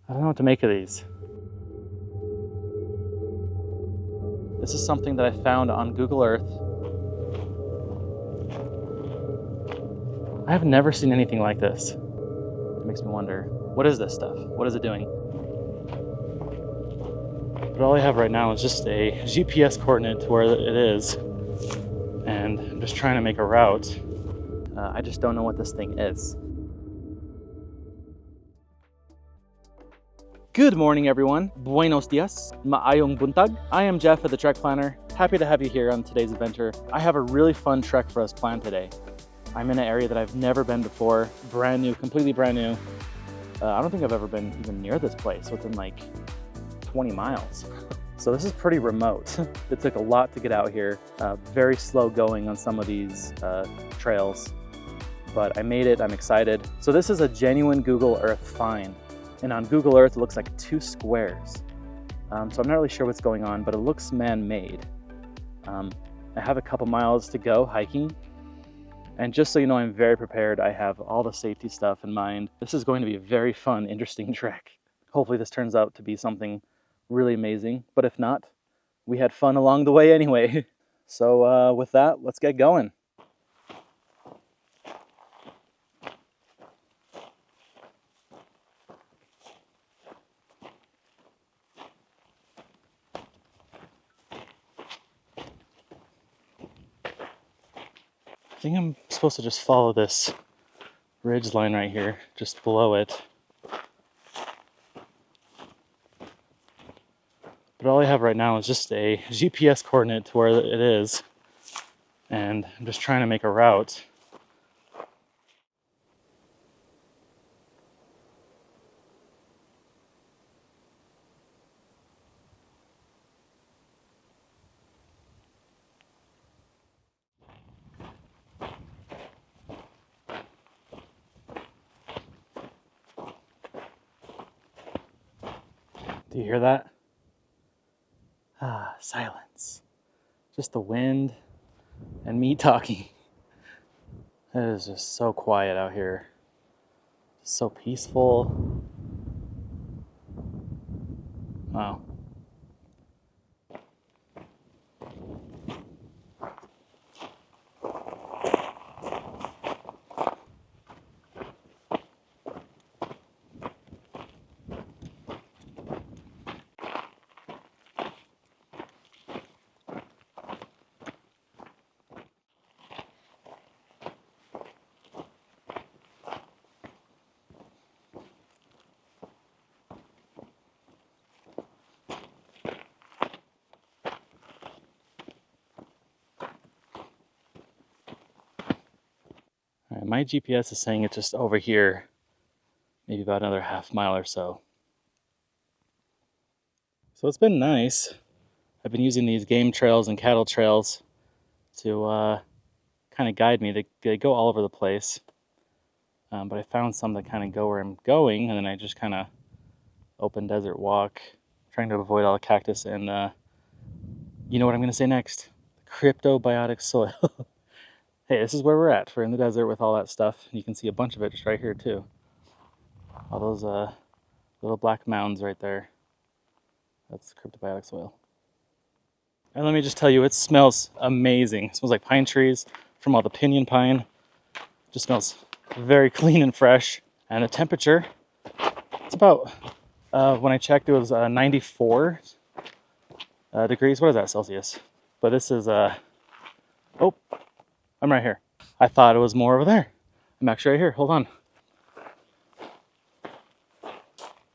I don't know what to make of these. This is something that I found on Google Earth. I have never seen anything like this. It makes me wonder, what is this stuff? What is it doing? But all I have right now is just a GPS coordinate to where it is. And I'm just trying to make a route. I just don't know what this thing is. Good morning, everyone. Buenos dias. Maayong buntag. I am Jeff at the Trek Planner. Happy to have you here on today's adventure. I have a really fun trek for us planned today. I'm in an area that I've never been before. Brand new, completely brand new. I don't think I've ever been even near this place, within like 20 miles. So this is pretty remote. It took a lot to get out here. Very slow going on some of these trails, but I made it, I'm excited. So this is a genuine Google Earth find. And on Google Earth, it looks like 2 squares. So I'm not really sure what's going on, but it looks man-made. I have a couple miles to go hiking. And just so you know, I'm very prepared. I have all the safety stuff in mind. This is going to be a very fun, interesting trek. Hopefully this turns out to be something really amazing. But if not, we had fun along the way anyway. So with that, let's get going. I think I'm supposed to just follow this ridge line right here, just below it. But all I have right now is just a GPS coordinate to where it is. And I'm just trying to make a route. Do you hear that? Ah, silence. Just the wind and me talking. It is just so quiet out here. So peaceful. Wow. All right, my GPS is saying it's just over here, maybe about another half mile or so. So it's been nice. I've been using these game trails and cattle trails to kind of guide me. They go all over the place, but I found some that kind of go where I'm going, and then I just kind of open desert walk, trying to avoid all the cactus and you know what I'm going to say next? Cryptobiotic soil. Hey, this is where we're at. We're in the desert with all that stuff. You can see a bunch of it just right here too. All those little black mounds right there. That's cryptobiotic soil. And let me just tell you, it smells amazing. It smells like pine trees from all the pinyon pine. Just smells very clean and fresh. And the temperature, it's about, when I checked, it was 94 degrees. What is that, Celsius? But this is, oh, I'm right here. I thought it was more over there. I'm actually right here. Hold on.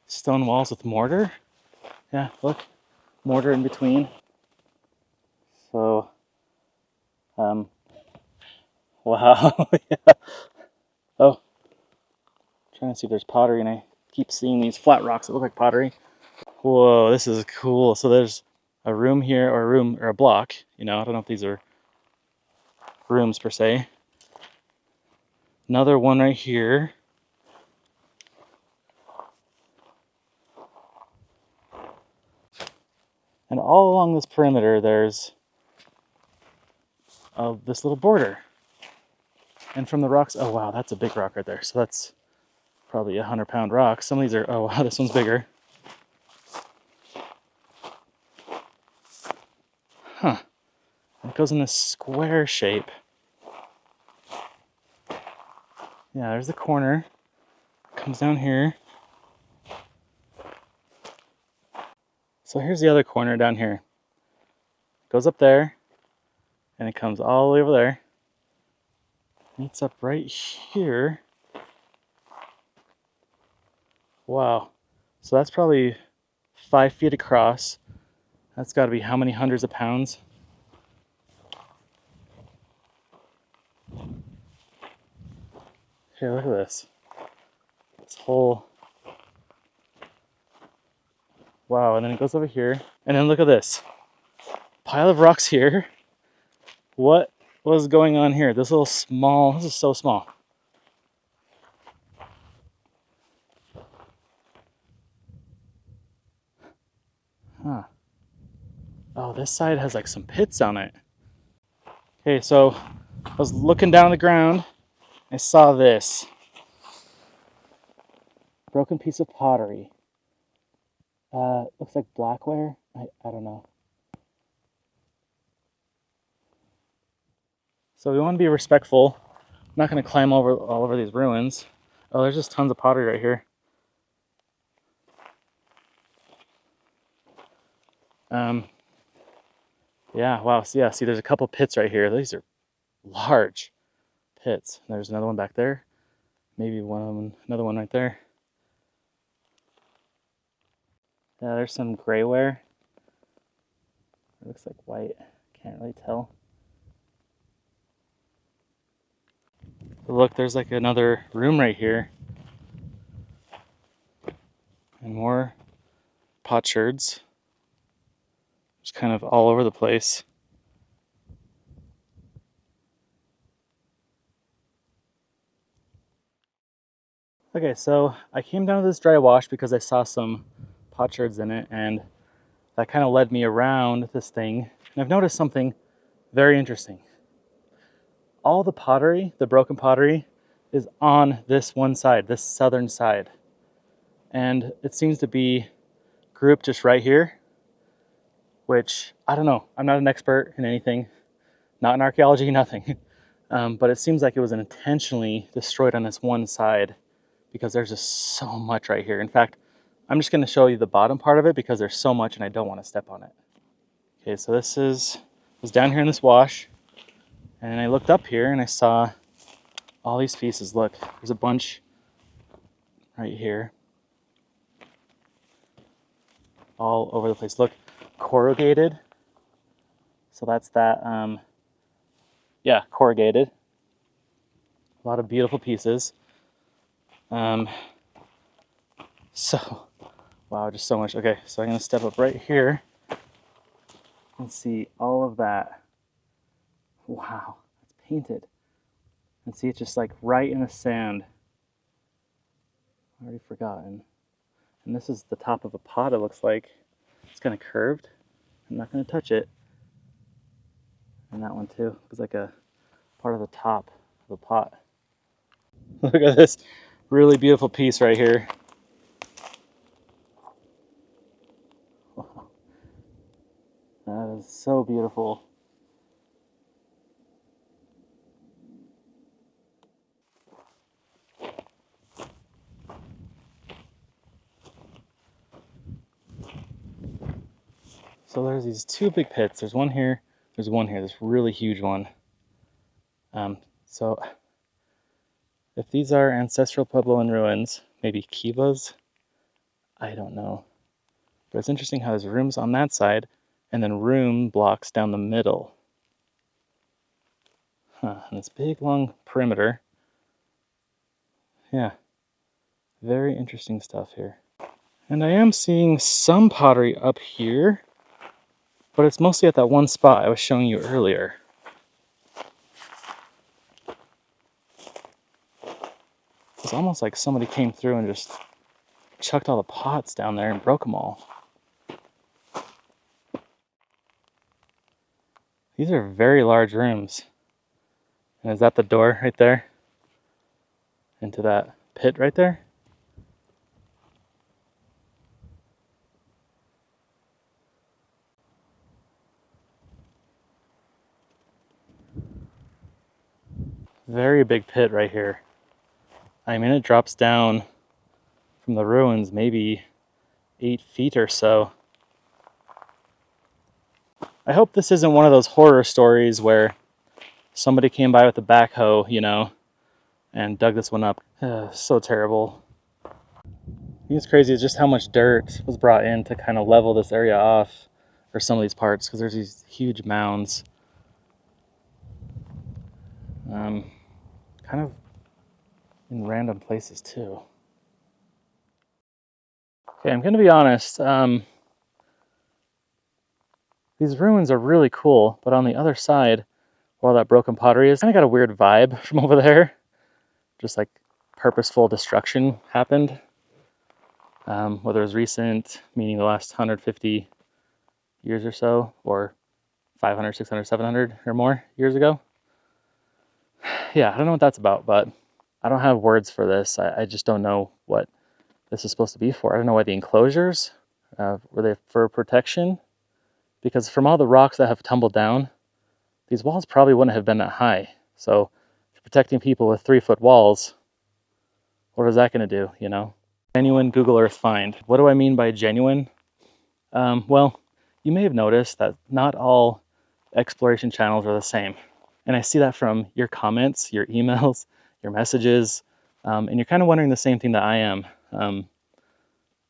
Stone walls with mortar. Yeah, look. Mortar in between. So, wow. Yeah. Oh. Trying to see if there's pottery, and I keep seeing these flat rocks that look like pottery. Whoa, this is cool. So there's a room here, or a block. You know, I don't know if these are rooms per se. Another one right here. And all along this perimeter, there's this little border. And from the rocks, oh wow, that's a big rock right there. So that's probably 100-pound rocks. Some of these are, oh wow, this one's bigger. Huh. It goes in this square shape. Yeah, there's the corner. Comes down here. So here's the other corner down here. Goes up there, and it comes all the way over there. Meets up right here. Wow. So that's probably 5 feet across. That's got to be how many hundreds of pounds? Here, look at this. This whole... Wow, and then it goes over here. And then look at this. Pile of rocks here. What was going on here? This little small... This is so small. Huh. Oh, this side has like some pits on it. Okay, so I was looking down on the ground. I saw this. Broken piece of pottery. Looks like blackware. I don't know. So we want to be respectful. I'm not going to climb all over these ruins. Oh, there's just tons of pottery right here. Yeah, wow. So yeah, see, there's a couple pits right here. These are large pits. There's another one back there. Maybe another one right there. Yeah, there's some grayware. It looks like white. Can't really tell. But look, there's like another room right here. And more potsherds. Just kind of all over the place. Okay, so I came down to this dry wash because I saw some potsherds in it, and that kind of led me around this thing. And I've noticed something very interesting. All the pottery, the broken pottery, is on this one side, this southern side. And it seems to be grouped just right here, which, I don't know, I'm not an expert in anything, not in archaeology, nothing. But it seems like it was intentionally destroyed on this one side because there's just so much right here. In fact, I'm just gonna show you the bottom part of it because there's so much and I don't wanna step on it. Okay, so this was down here in this wash, and I looked up here and I saw all these pieces. Look, there's a bunch right here. All over the place. Look, corrugated. So that's that, yeah, corrugated. A lot of beautiful pieces. So, wow, just so much. Okay, so I'm gonna step up right here and see all of that. Wow, it's painted. And see, it's just like right in the sand. Already forgotten. And this is the top of a pot, it looks like. It's kind of curved. I'm not going to touch it. And that one too. It's like a part of the top of the pot. Look at this really beautiful piece right here. That is so beautiful. So there's these two big pits. There's one here, there's one here, this really huge one. So if these are ancestral Puebloan ruins, maybe kivas, I don't know. But it's interesting how there's rooms on that side and then room blocks down the middle. Huh, and this big long perimeter. Yeah, very interesting stuff here. And I am seeing some pottery up here, but it's mostly at that one spot I was showing you earlier. It's almost like somebody came through and just chucked all the pots down there and broke them all. These are very large rooms. And is that the door right there? Into that pit right there? Very big pit right here. I mean, it drops down from the ruins maybe 8 feet or so. I hope this isn't one of those horror stories where somebody came by with a backhoe, you know, and dug this one up. So terrible. I think it's crazy just how much dirt was brought in to kind of level this area off, or some of these parts, because there's these huge mounds. Kind of in random places too. Okay, I'm gonna be honest. These ruins are really cool, but on the other side, where all that broken pottery is, kind of got a weird vibe from over there. Just like purposeful destruction happened. Whether it was recent, meaning the last 150 years or so, or 500, 600, 700 or more years ago. Yeah, I don't know what that's about, but I don't have words for this. I just don't know what this is supposed to be for. I don't know why the enclosures, were they for protection? Because from all the rocks that have tumbled down, these walls probably wouldn't have been that high. So if you're protecting people with 3-foot walls, what is that going to do, you know? Genuine Google Earth find. What do I mean by genuine? Well, you may have noticed that not all exploration channels are the same. And I see that from your comments, your emails, your messages, and you're kind of wondering the same thing that I am.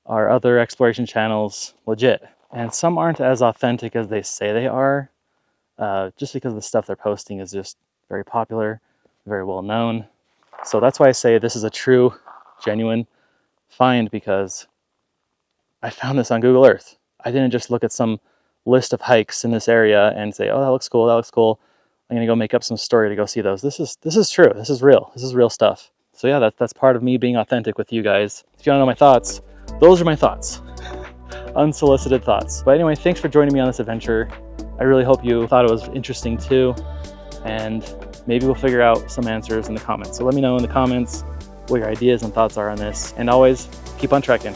Are other exploration channels legit? And some aren't as authentic as they say they are, just because the stuff they're posting is just very popular, very well known. So that's why I say this is a true, genuine find, because I found this on Google Earth. I didn't just look at some list of hikes in this area and say, oh, that looks cool, that looks cool. I'm gonna go make up some story to go see those. This is true, this is real stuff. So yeah, that's part of me being authentic with you guys. If you wanna know my thoughts, those are my thoughts. Unsolicited thoughts. But anyway, thanks for joining me on this adventure. I really hope you thought it was interesting too, and maybe we'll figure out some answers in the comments. So let me know in the comments what your ideas and thoughts are on this, and always keep on trekking.